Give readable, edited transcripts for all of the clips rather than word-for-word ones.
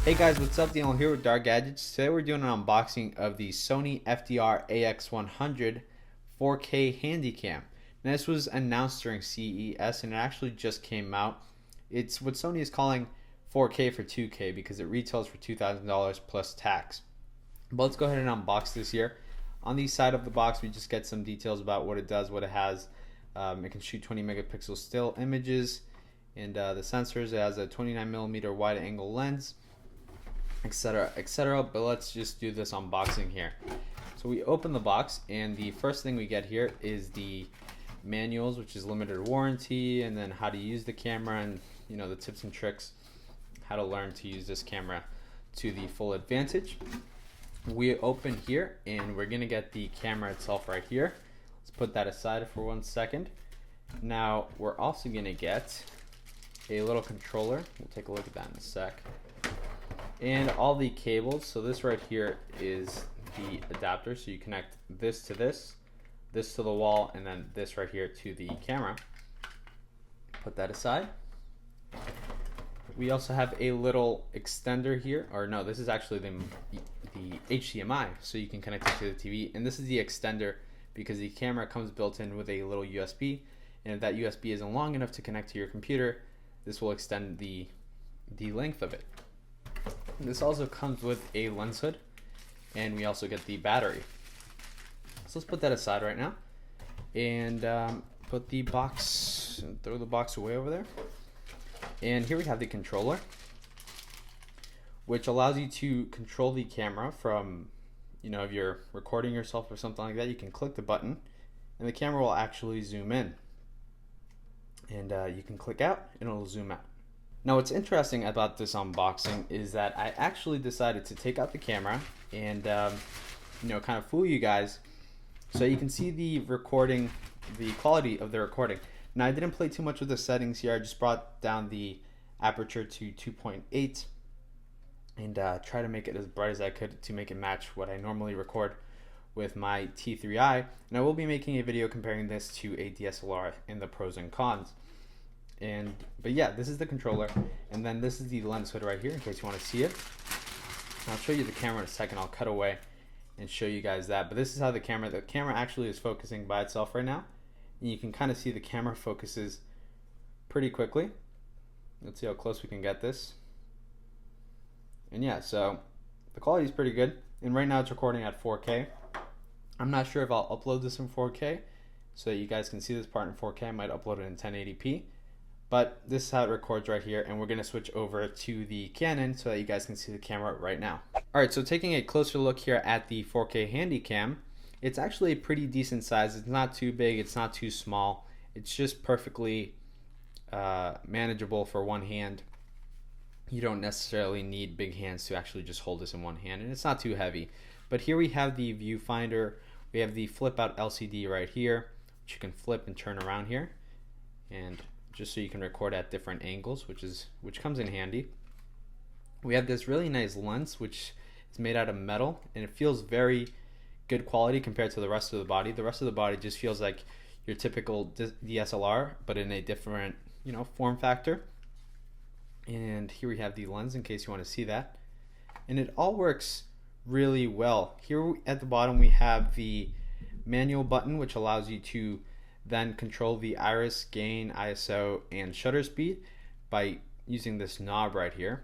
Hey guys, what's up? Daniel here with Dark Gadgets. Today we're doing an unboxing of the Sony FDR AX100 4K Handycam. Now this was announced during CES and it actually just came out. It's what Sony is calling 4K for 2K because it retails for $2,000 plus tax. But let's go ahead and unbox this here. On the side of the box we just get some details about what it does, what it has. It can shoot 20 megapixel still images, and the sensors, it has a 29mm wide angle lens, etc, etc. But let's just do this unboxing here. So we open the box and the first thing we get here is the manuals, which is limited warranty, and then how to use the camera, and the tips and tricks, how to learn to use this camera to the full advantage. We open here and we're gonna get the camera itself right here. Let's put that aside for 1 second. Now we're also gonna get a little controller. We'll take a look at that in a sec. And all the cables. So this right here is the adapter, so you connect this to this to the wall, and then this right here to the camera. Put that aside. We also have a little extender here, or no, this is actually the HDMI, so you can connect it to the TV, and this is the extender because the camera comes built in with a little USB, and if that USB isn't long enough to connect to your computer, this will extend the length of it. This also comes with a lens hood, and we also get the battery. So let's put that aside right now and put the box, throw the box away over there. And here we have the controller, which allows you to control the camera from, if you're recording yourself or something like that, you can click the button and the camera will actually zoom in, and you can click out and it'll zoom out. Now what's interesting about this unboxing is that I actually decided to take out the camera and kind of fool you guys so you can see the recording, the quality of the recording. Now I didn't play too much with the settings here. I just brought down the aperture to 2.8 and try to make it as bright as I could to make it match what I normally record with my T3i. And I will be making a video comparing this to a DSLR and the pros and cons. But yeah, this is the controller, and then this is the lens hood right here in case you want to see it. I'll show you the camera in a second. I'll cut away and show you guys that. But this is how the camera actually is focusing by itself right now. And you can kind of see the camera focuses pretty quickly. Let's see how close we can get this. And yeah, so the quality is pretty good. And right now it's recording at 4K. I'm not sure if I'll upload this in 4K so that you guys can see this part in 4K. I might upload it in 1080p. But this is how it records right here, and we're going to switch over to the Canon so that you guys can see the camera right now. Alright, so taking a closer look here at the 4K Handycam, it's actually a pretty decent size. It's not too big, it's not too small. It's just perfectly manageable for one hand. You don't necessarily need big hands to actually just hold this in one hand, and it's not too heavy. But here we have the viewfinder. We have the flip out LCD right here, which you can flip and turn around here, and just so you can record at different angles, which comes in handy. We have this really nice lens, which is made out of metal, and it feels very good quality compared to the rest of the body. The rest of the body just feels like your typical DSLR, but in a different, form factor. And here we have the lens in case you want to see that. And it all works really well. Here at the bottom we have the manual button, which allows you to then control the iris, gain, ISO, and shutter speed by using this knob right here.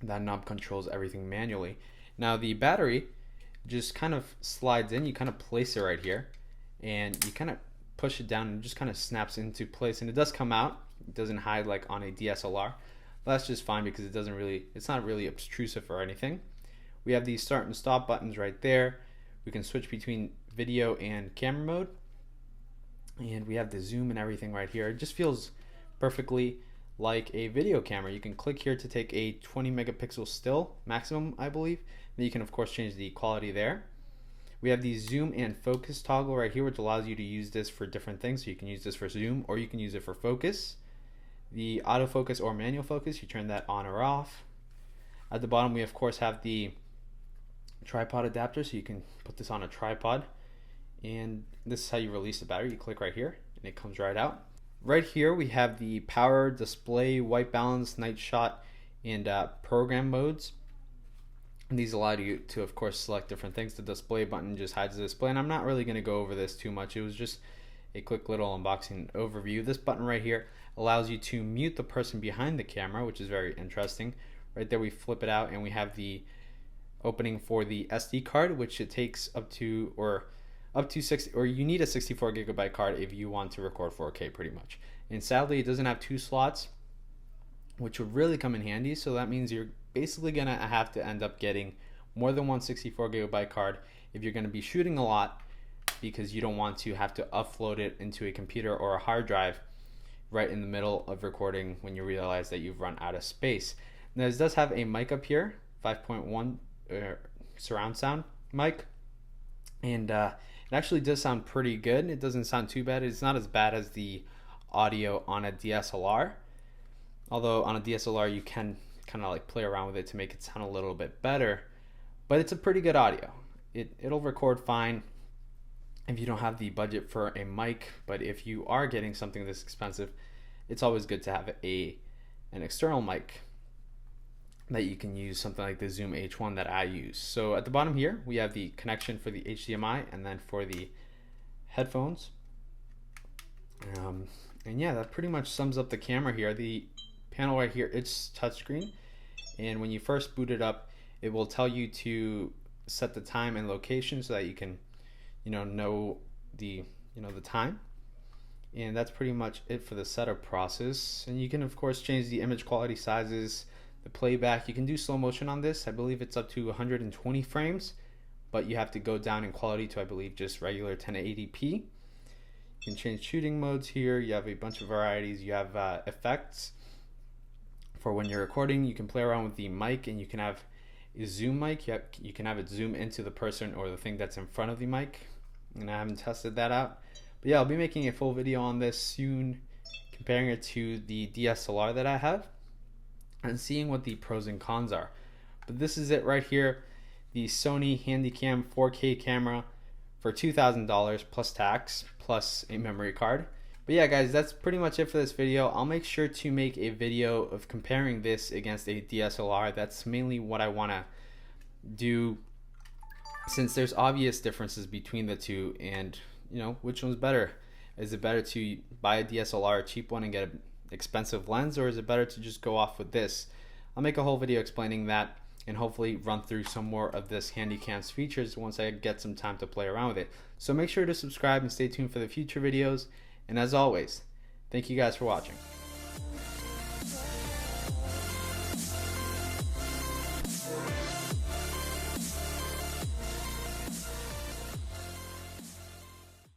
That knob controls everything manually. Now the battery just kind of slides in. You kind of place it right here, and you kind of push it down and it just kind of snaps into place, and it does come out. It doesn't hide like on a DSLR, but that's just fine because it's not really obtrusive or anything. We have these start and stop buttons right there. We can switch between video and camera mode, and we have the zoom and everything right here. It just feels perfectly like a video camera. You can click here to take a 20 megapixel still maximum, I believe. Then you can of course change the quality there. We have the zoom and focus toggle right here, which allows you to use this for different things. So you can use this for zoom, or you can use it for focus. The autofocus or manual focus, you turn that on or off. At the bottom we of course have the tripod adapter, so you can put this on a tripod, and this is how you release the battery. You click right here and it comes right out. Right here we have the power, display, white balance, night shot, and program modes. And these allow you to, of course, select different things. The display button just hides the display, and I'm not really going to go over this too much. It was just a quick little unboxing overview. This button right here allows you to mute the person behind the camera, which is very interesting. Right there we flip it out and we have the opening for the SD card, which it takes up to 60, or you need a 64 gigabyte card if you want to record 4K pretty much. And sadly it doesn't have 2 slots, which would really come in handy. So that means you're basically gonna have to end up getting more than one 64 gigabyte card if you're gonna be shooting a lot, because you don't want to have to upload it into a computer or a hard drive right in the middle of recording when you realize that you've run out of space. Now this does have a mic up here, 5.1 surround sound mic, and it actually does sound pretty good. It doesn't sound too bad. It's not as bad as the audio on a DSLR, although on a DSLR you can kind of like play around with it to make it sound a little bit better, but it's a pretty good audio. It'll record fine if you don't have the budget for a mic, but if you are getting something this expensive, it's always good to have an external mic that you can use, something like the Zoom H1 that I use. So at the bottom here we have the connection for the HDMI, and then for the headphones. And yeah, that pretty much sums up the camera here. The panel right here, it's touchscreen, and when you first boot it up, it will tell you to set the time and location so that you can know the time. And that's pretty much it for the setup process. And you can of course change the image quality sizes, the playback. You can do slow motion on this. I believe it's up to 120 frames, but you have to go down in quality to, I believe, just regular 1080p. You can change shooting modes here. You have a bunch of varieties. You have effects for when you're recording. You can play around with the mic, and you can have a zoom mic. You can have it zoom into the person or the thing that's in front of the mic, and I haven't tested that out. But yeah, I'll be making a full video on this soon, comparing it to the DSLR that I have and seeing what the pros and cons are. But this is it right here, the Sony Handycam 4K camera for $2,000 plus tax plus a memory card. But yeah guys, that's pretty much it for this video. I'll make sure to make a video of comparing this against a DSLR. That's mainly what I want to do, since there's obvious differences between the two, and which one's better. Is it better to buy a DSLR, a cheap one, and get an expensive lens, or is it better to just go off with this? I'll make a whole video explaining that, and hopefully run through some more of this Handycam's features once I get some time to play around with it. So make sure to subscribe and stay tuned for the future videos. And as always, thank you guys for watching.